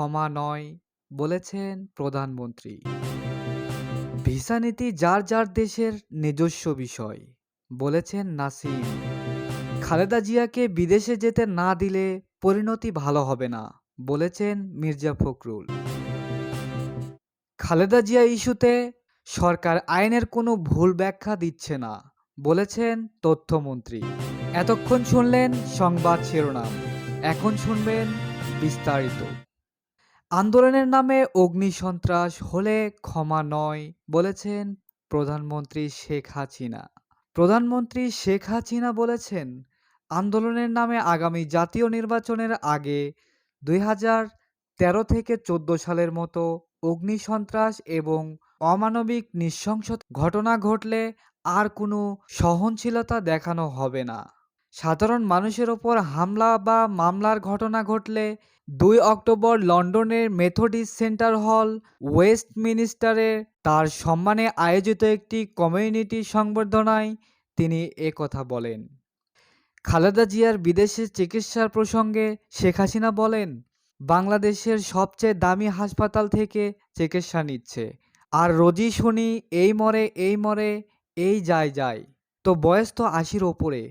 ক্ষমা নয়, বলেছেন প্রধানমন্ত্রী। ভিসা নীতি যার যার দেশের নিজস্ব বিষয়, বলেছেন নাসিম। খালেদা জিয়াকে বিদেশে যেতে না দিলে পরিণতি ভালো হবে না, বলেছেন মির্জা ফখরুল। খালেদা জিয়া ইস্যুতে সরকার আইনের কোনো ভুল ব্যাখ্যা দিচ্ছে না, বলেছেন তথ্যমন্ত্রী। এতক্ষণ শুনলেন সংবাদ শিরোনাম, এখন শুনবেন বিস্তারিত। আন্দোলনের নামে অগ্নিসন্ত্রাস হলে ক্ষমা নয়, বলেছেন প্রধানমন্ত্রী শেখ হাসিনা। প্রধানমন্ত্রী শেখ হাসিনা বলেছেন, আন্দোলনের নামে আগামী জাতীয় নির্বাচনের আগে ২০১৩ থেকে ১৪ সালের মতো অগ্নিসন্ত্রাস এবং অমানবিক নৃশংস ঘটনা ঘটলে আর কোনো সহনশীলতা দেখানো হবে না। সাধারণ মানুষের ওপর হামলা বা মামলার ঘটনা ঘটলে ২ অক্টোবর লন্ডনের মেথডিস্ট সেন্টার হল ওয়েস্টমিনিস্টারে তার সম্মানে আয়োজিত একটি কমিউনিটি সংবর্ধনায় তিনি একথা বলেন। খালেদা জিয়ার বিদেশে চিকিৎসার প্রসঙ্গে শেখ হাসিনা বলেন, বাংলাদেশের সবচেয়ে দামি হাসপাতাল থেকে চিকিৎসা নিচ্ছে, আর রোজই শুনি এই মরে এই মরে, এই যায়। তো বয়স তো ৮০-র ওপরে,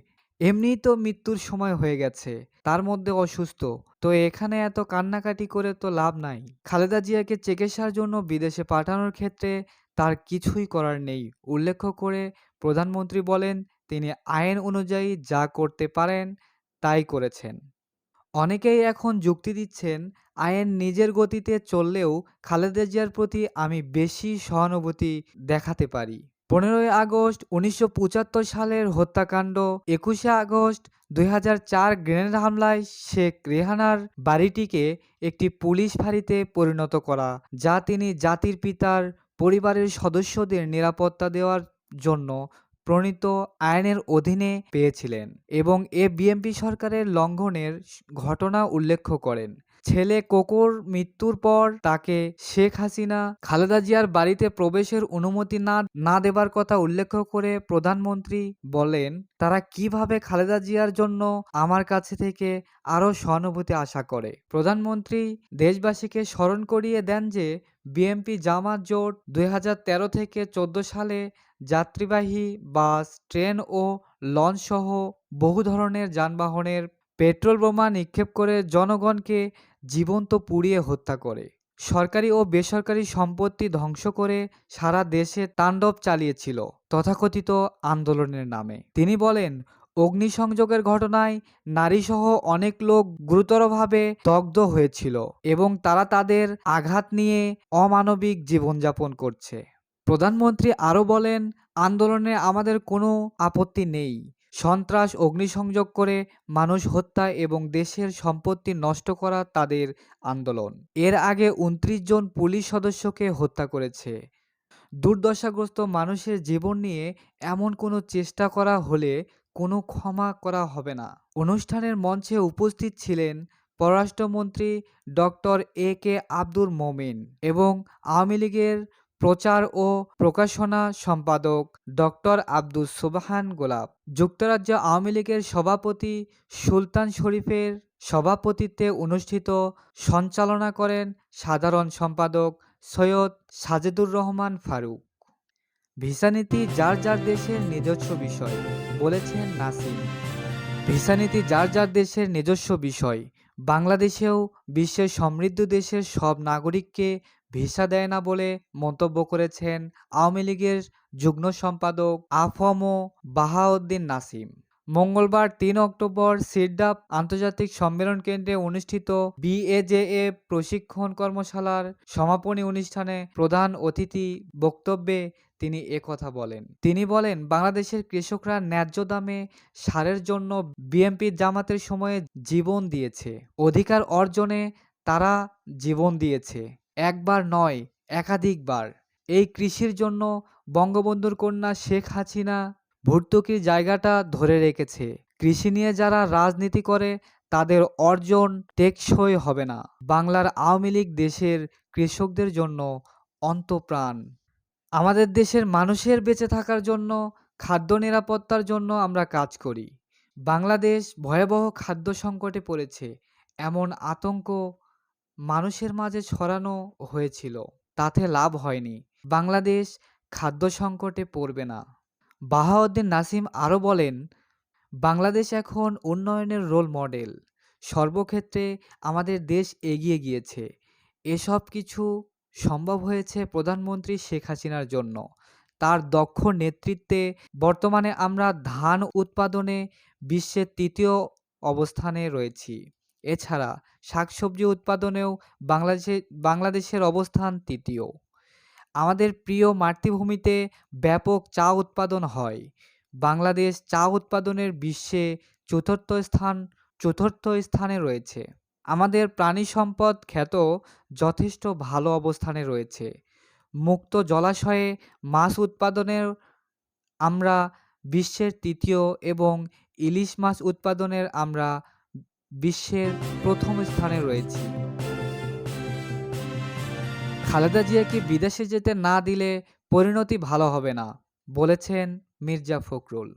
এমনিই তো মৃত্যুর সময় হয়ে গেছে, তার মধ্যে অসুস্থ, তো এখানে এত কান্নাকাটি করে তো লাভ নাই। খালেদা জিয়াকে চিকিৎসার জন্য বিদেশে পাঠানোর ক্ষেত্রে তার কিছুই করার নেই উল্লেখ করে প্রধানমন্ত্রী বলেন, তিনি আইন অনুযায়ী যা করতে পারেন তাই করেছেন। অনেকেই এখন যুক্তি দিচ্ছেন, আইন নিজের গতিতে চললেও খালেদা জিয়ার প্রতি আমি বেশি সহানুভূতি দেখাতে পারি। ১৫ই আগস্ট ১৯৭৫ সালের হত্যাকাণ্ড, ২১শে আগস্ট ২০০৪ গ্রেনেড হামলায় শেখ রেহানার বাড়িটিকে একটি পুলিশ ফাঁড়িতে পরিণত করা, যা তিনি জাতির পিতার পরিবারের সদস্যদের নিরাপত্তা দেওয়ার জন্য প্রণীত আইনের অধীনে পেয়েছিলেন এবং বিএনপি সরকারের লঙ্ঘনের ঘটনা উল্লেখ করেন। ছেলে কোকোর মৃত্যুর পর তাকে শেখ হাসিনা খালেদা জিয়ার বাড়িতে প্রবেশের অনুমতি না দেবার কথা উল্লেখ করে প্রধানমন্ত্রী বলেন, তারা কিভাবে খালেদা জিয়ার জন্য আমার কাছে থেকে আরও সহানুভূতি আশা করে। প্রধানমন্ত্রী দেশবাসীকে স্মরণ করিয়ে দেন যে বিএনপি জামাত জোট ২০১৩ থেকে ১৪ সালে যাত্রীবাহী বাস, ট্রেন ও লঞ্চসহ বহু ধরনের যানবাহনের পেট্রোল বোমা নিক্ষেপ করে জনগণকে জীবন্ত পুড়িয়ে হত্যা করে, সরকারি ও বেসরকারি সম্পত্তি ধ্বংস করে সারা দেশে তাণ্ডব চালিয়েছিল তথাকথিত আন্দোলনের নামে। তিনি বলেন, অগ্নিসংযোগের ঘটনায় নারীসহ অনেক লোক গুরুতরভাবে দগ্ধ হয়েছিল এবং তারা তাদের আঘাত নিয়ে অমানবিক জীবনযাপন করছে। প্রধানমন্ত্রী আরও বলেন, আন্দোলনে আমাদের কোনো আপত্তি নেই। সন্ত্রাস, অগ্নিসংযোগ করে মানুষ হত্যা এবং দেশের সম্পত্তি নষ্ট করা তাদের আন্দোলন। এর আগে ২৯ জন পুলিশ সদস্যকে হত্যা করেছে। দুর্দশাগ্রস্ত মানুষের জীবন নিয়ে এমন কোনো চেষ্টা করা হলে কোনো ক্ষমা করা হবে না। অনুষ্ঠানের মঞ্চে উপস্থিত ছিলেন পররাষ্ট্রমন্ত্রী ডক্টর কে আব্দুল মোমেন এবং আওয়ামী লীগের প্রচার ও প্রকাশনা সম্পাদক ডক্টর আব্দুস সোবহান গোলাপ। যুক্তরাজ্য আওয়ামী লীগের সভাপতি সুলতান শরীফের সভাপতিত্বে অনুষ্ঠিত সঞ্চালনা করেন সাধারণ সম্পাদক সৈয়দ সাজেদুর রহমান ফারুক। ভিসা নীতি যার যার দেশের নিজস্ব বিষয়, বলেছেন নাসিম। ভিসা নীতি যার যার দেশের নিজস্ব বিষয়। বাংলাদেশেও বিশ্বের সমৃদ্ধ দেশের সব নাগরিককে ভিসা দেয় না বলে মন্তব্য করেছেন আওয়ামী লীগের যুগ্ম সম্পাদক আফম বাহাউদ্দিন নাসিম। মঙ্গলবার ৩ অক্টোবর সিরডাপ আন্তর্জাতিক সম্মেলন কেন্দ্রে অনুষ্ঠিত বিএজেএ প্রশিক্ষণ কর্মশালার সমাপনী অনুষ্ঠানে প্রধান অতিথি বক্তব্যে তিনি একথা বলেন। তিনি বলেন, বাংলাদেশের কৃষকরা ন্যায্য দামে সারের জন্য বিএনপি জামাতের সময়ে জীবন দিয়েছে। অধিকার অর্জনে তারা জীবন দিয়েছে, একবার নয় একাধিকবার। এই কৃষির জন্য বঙ্গবন্ধুর কন্যা শেখ হাসিনা ভর্তুকির জায়গাটা ধরে রেখেছে। কৃষি নিয়ে যারা রাজনীতি করে তাদের অর্জন টেকসই হবে না। বাংলার আওয়ামী লীগ দেশের কৃষকদের জন্য অন্তপ্রাণ। আমাদের দেশের মানুষের বেঁচে থাকার জন্য, খাদ্য নিরাপত্তার জন্য আমরা কাজ করি। বাংলাদেশ ভয়াবহ খাদ্য সংকটে পড়েছে, এমন আতঙ্ক মানুষের মাঝে ছড়ানো হয়েছিল, তাতে লাভ হয়নি। বাংলাদেশ খাদ্য সংকটে পড়বে না। বাহাউদ্দিন নাসিম আরও বলেন, বাংলাদেশ এখন উন্নয়নের রোল মডেল। সর্বক্ষেত্রে আমাদের দেশ এগিয়ে গিয়েছে। এসব কিছু সম্ভব হয়েছে প্রধানমন্ত্রী শেখ হাসিনার জন্য। তার দক্ষ নেতৃত্বে বর্তমানে আমরা ধান উৎপাদনে বিশ্বের ৩য় অবস্থানে রয়েছি। এছাড়া শাকসবজি উৎপাদনেও বাংলাদেশের অবস্থান ৩য়। আমাদের প্রিয় মাতৃভূমিতে ব্যাপক চা উৎপাদন হয়। বাংলাদেশ চা উৎপাদনের বিশ্বে চতুর্থ স্থানে রয়েছে। আমাদের প্রাণী সম্পদ খ্যাত যথেষ্ট ভালো অবস্থানে রয়েছে। মুক্ত জলাশয়ে মাছ উৎপাদনের আমরা বিশ্বের ৩য় এবং ইলিশ মাছ উৎপাদনের আমরা বিশ্বের ১ম স্থানে রয়েছি। খালেদা জিয়াকে বিদেশে যেতে না দিলে পরিণতি ভালো হবে না, বলেছেন মির্জা ফখরুল।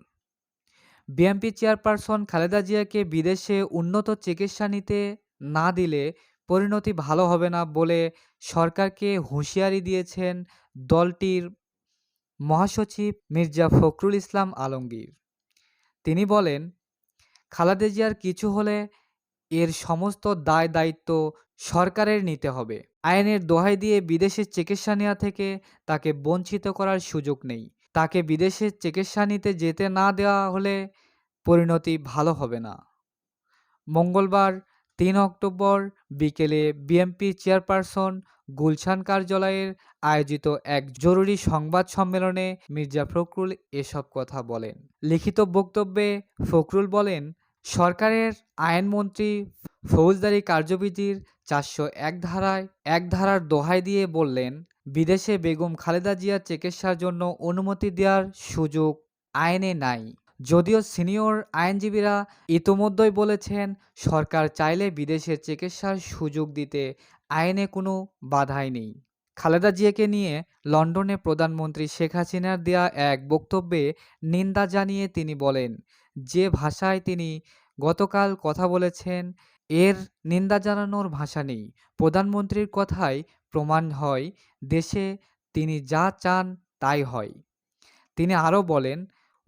বিএনপি চেয়ারপারসন খালেদা জিয়াকে বিদেশে উন্নত চিকিৎসা নিতে না দিলে পরিণতি ভালো হবে না বলে সরকারকে হুঁশিয়ারি দিয়েছেন দলটির মহাসচিব মির্জা ফখরুল ইসলাম আলমগীর। তিনি বলেন, খালেদা জিয়ার কিছু হলে এর সমস্ত দায়-দায়িত্ব সরকারের নিতে হবে। আইনের দোহাই দিয়ে বিদেশে চিকিৎসা নেওয়া থেকে তাকে বঞ্চিত করার সুযোগ নেই। তাকে বিদেশে চিকিৎসা নিতে যেতে না দেওয়া হলে পরিণতি ভালো হবে না। মঙ্গলবার ৩ অক্টোবর বিকেলে বিএনপি চেয়ারপারসন গুলশান কার্যালয়ের আয়োজিত এক জরুরি সংবাদ সম্মেলনে মির্জা ফখরুল এসব কথা বলেন। লিখিত বক্তব্যে ফখরুল বলেন, সরকারের আইনমন্ত্রী ফৌজদারি কার্যবিধির ৪০১ ধারার দোহাই দিয়ে বললেন, বিদেশে বেগম খালেদা জিয়ার চিকিৎসার জন্য অনুমতি দেওয়ার সুযোগ আইনে নাই। যদিও সিনিয়র আইনজীবীরা ইতোমধ্যেই বলেছেন, সরকার চাইলে বিদেশে চিকিৎসার সুযোগ দিতে আইনে কোনো বাধাই নেই। খালেদা জিয়াকে নিয়ে লন্ডনে প্রধানমন্ত্রী শেখ হাসিনার দেয়া এক বক্তব্যে নিন্দা জানিয়ে তিনি বলেন, যে ভাষায় তিনি গতকাল কথা বলেছেন এর নিন্দা জানানোর ভাষা নেই। প্রধানমন্ত্রীর কথায় প্রমাণ হয় দেশে তিনি যা চান তাই হয়। তিনি আরও বলেন,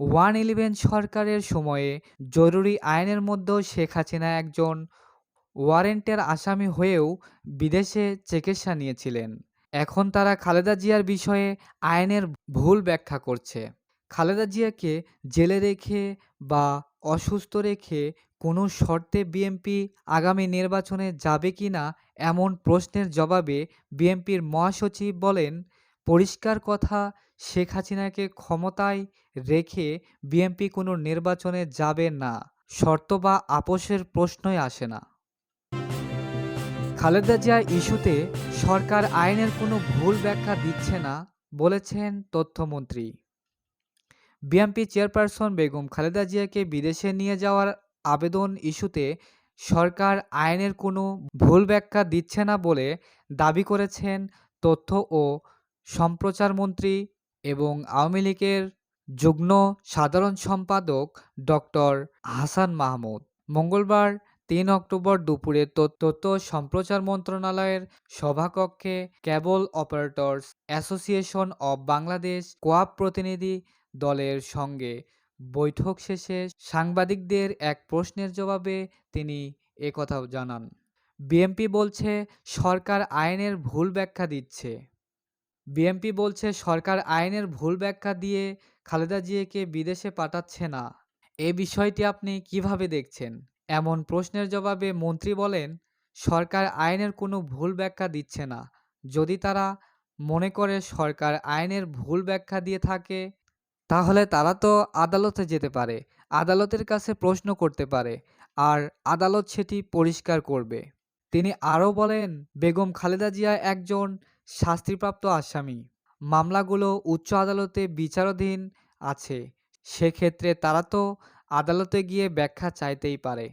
1-11 সরকারের সময়ে জরুরি আইনের মধ্যেও শেখ হাসিনা একজন ওয়ারেন্টের আসামি হয়েও বিদেশে চিকিৎসা নিয়েছিলেন। এখন তারা খালেদা জিয়ার বিষয়ে আইনের ভুল ব্যাখ্যা করছে। খালেদা জিয়াকে জেলে রেখে বা অসুস্থ রেখে কোনো শর্তে বিএনপি আগামী নির্বাচনে যাবে কিনা এমন প্রশ্নের জবাবে বিএনপির মহাসচিব বলেন, পরিষ্কার কথা, শেখ হাসিনাকে ক্ষমতায় রেখে বিএনপি কোনো নির্বাচনে যাবে না। শর্ত বা আপোষের প্রশ্নই আসে না। খালেদা জিয়া ইস্যুতে সরকার আইনের কোনো ভুল ব্যাখ্যা দিচ্ছে না, বলেছেন তথ্যমন্ত্রী। বিএনপি চেয়ারপারসন বেগম খালেদা জিয়াকে বিদেশে নিয়ে যাওয়ার আবেদন ইস্যুতে সরকার আইনের কোনো ভুল ব্যাখ্যা দিচ্ছে না বলে দাবি করেছেন তথ্য ও সম্প্রচারমন্ত্রী এবং আওয়ামী লীগের যুগ্ম সাধারণ সম্পাদক ডক্টর হাসান মাহমুদ। মঙ্গলবার ৩ অক্টোবর দুপুরে তথ্য সম্প্রচার মন্ত্রণালয়ের সভাকক্ষে কেবল অপারেটর্স অ্যাসোসিয়েশন অব বাংলাদেশ কোয়াব প্রতিনিধি দলের সঙ্গে বৈঠক শেষে সাংবাদিকদের এক প্রশ্নের জবাবে তিনি একথা জানান। বিএনপি বলছে সরকার আইনের ভুল ব্যাখ্যা দিচ্ছে। বিএনপি বলছে সরকার আইনের ভুল ব্যাখ্যা দিয়ে খালেদা জিয়াকে বিদেশে পাঠাচ্ছে না। এ বিষয়টি আপনি কিভাবে দেখছেন? এমন প্রশ্নের জবাবে মন্ত্রী বলেন, সরকার আইনের কোনো ভুল ব্যাখ্যা দিচ্ছে না। যদি তারা মনে করে সরকার আইনের ভুল ব্যাখ্যা দিয়ে থাকে তাহলে তারা তো আদালতে যেতে পারে, আদালতের কাছে প্রশ্ন করতে পারে, আর আদালত সেটি পরিষ্কার করবে। তিনি আরও বলেন, বেগম খালেদা জিয়া একজন শাস্তিপ্রাপ্ত আসামি। মামলাগুলো উচ্চ আদালতে বিচারাধীন আছে। সেক্ষেত্রে তারা তো আদালতে গিয়ে ব্যাখ্যা চাইতেই পারে।